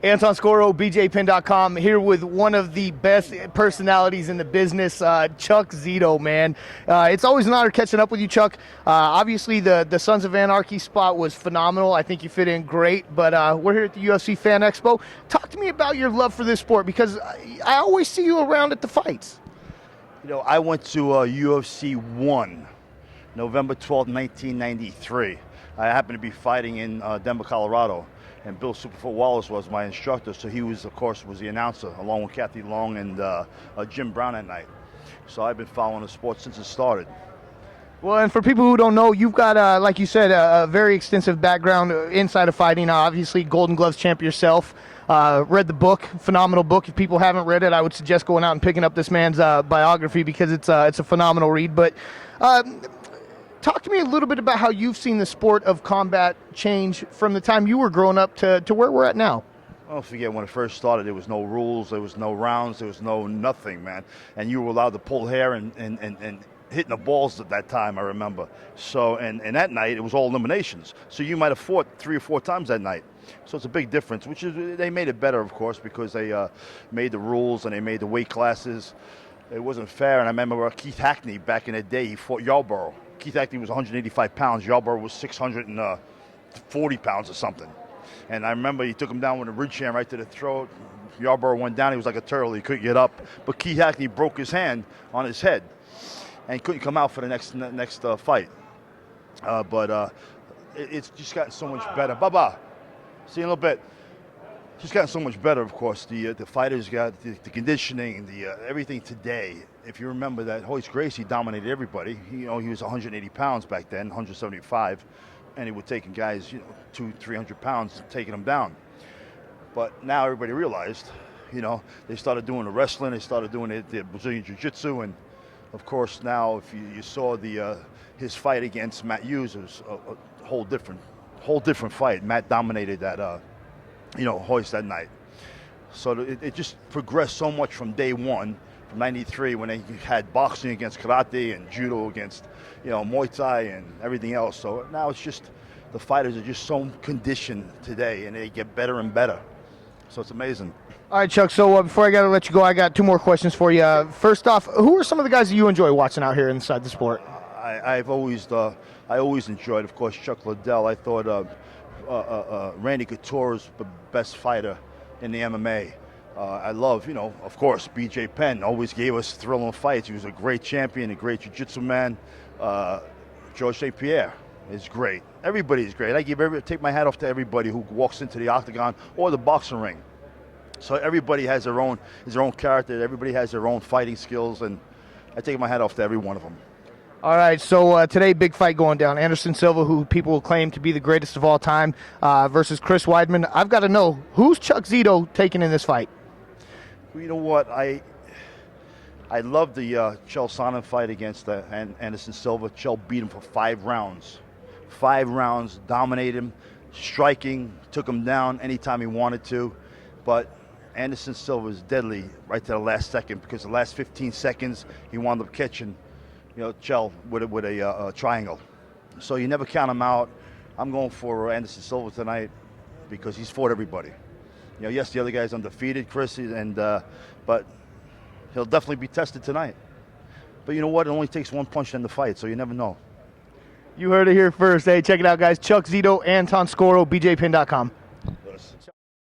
Anton Scoro, BJPin.com, here with one of the best personalities in the business, Chuck Zito, man. It's always an honor catching up with you, Chuck. Obviously, the Sons of Anarchy spot was phenomenal. I think you fit in great, but we're here at the UFC Fan Expo. Talk to me about your love for this sport, because I always see you around at the fights. You know, I went to UFC 1, November 12, 1993. I happened to be fighting in Denver, Colorado. And Bill Superfoot Wallace was my instructor, so he was, of course, the announcer, along with Kathy Long and Jim Brown at night. So I've been following the sport since it started. Well, and for people who don't know, you've got, like you said, a very extensive background inside of fighting. Obviously, Golden Gloves champ yourself. Read the book, phenomenal book. If people haven't read it, I would suggest going out and picking up this man's biography, because it's a phenomenal read. But talk to me a little bit about how you've seen the sport of combat change from the time you were growing up to where we're at now. Don't forget, when it first started, there was no rules, there was no rounds, there was no nothing, man. And you were allowed to pull hair and hitting the balls at that time, I remember. So, and that night, it was all eliminations. So you might have fought 3 or 4 times that night. So it's a big difference, which is, they made it better, of course, because they made the rules and they made the weight classes. It wasn't fair, and I remember Keith Hackney, back in the day, he fought Yarborough. Keith Hackney was 185 pounds. Yarborough was 640 pounds or something. And I remember he took him down with a ridge hand right to the throat. Yarborough went down. He was like a turtle. He couldn't get up. But Keith Hackney broke his hand on his head, and he couldn't come out for the next fight. It's just gotten so much better. Bye-bye. See you in a little bit. Just gotten so much better, of course. The fighters got the conditioning, everything today. If you remember that Royce Gracie dominated everybody. He was 180 pounds back then, 175, and he was taking guys, 200-300 pounds, taking them down. But now everybody realized, they started doing the wrestling, they started doing the Brazilian Jiu-Jitsu, and of course now, if you saw his fight against Matt Hughes, it was a whole different fight. Matt dominated that. Royce that night. So it just progressed so much from day one, from 93, when they had boxing against karate and judo against, Muay Thai and everything else. So now it's just, the fighters are just so conditioned today, and they get better and better. So it's amazing. All right, Chuck, so before I got to let you go, I got 2 more questions for you. First off, who are some of the guys that you enjoy watching out here inside the sport? I always enjoyed, of course, Chuck Liddell. I thought Randy Couture is the best fighter in the MMA. I love, of course, BJ Penn always gave us thrilling fights. He was a great champion, a great jiu-jitsu man. George St. Pierre is great. Everybody's great. I take my hat off to everybody who walks into the octagon or the boxing ring. So everybody has their own character. Everybody has their own fighting skills, and I take my hat off to every one of them. All right, so today, big fight going down. Anderson Silva, who people will claim to be the greatest of all time, versus Chris Weidman. I've got to know, who's Chuck Zito taking in this fight? Well, you know what? I love the Chael Sonnen fight against Anderson Silva. Chael beat him for 5 rounds. 5 rounds, dominated him, striking, took him down anytime he wanted to. But Anderson Silva is deadly right to the last second, because the last 15 seconds he wound up catching Chael with a triangle. So you never count him out. I'm going for Anderson Silva tonight, because he's fought everybody. Yes, the other guy's undefeated, Chris, but he'll definitely be tested tonight. But you know what? It only takes 1 punch to end the fight, so you never know. You heard it here first. Hey, check it out, guys. Chuck Zito, Anton Scoro, BJPin.com. Yes.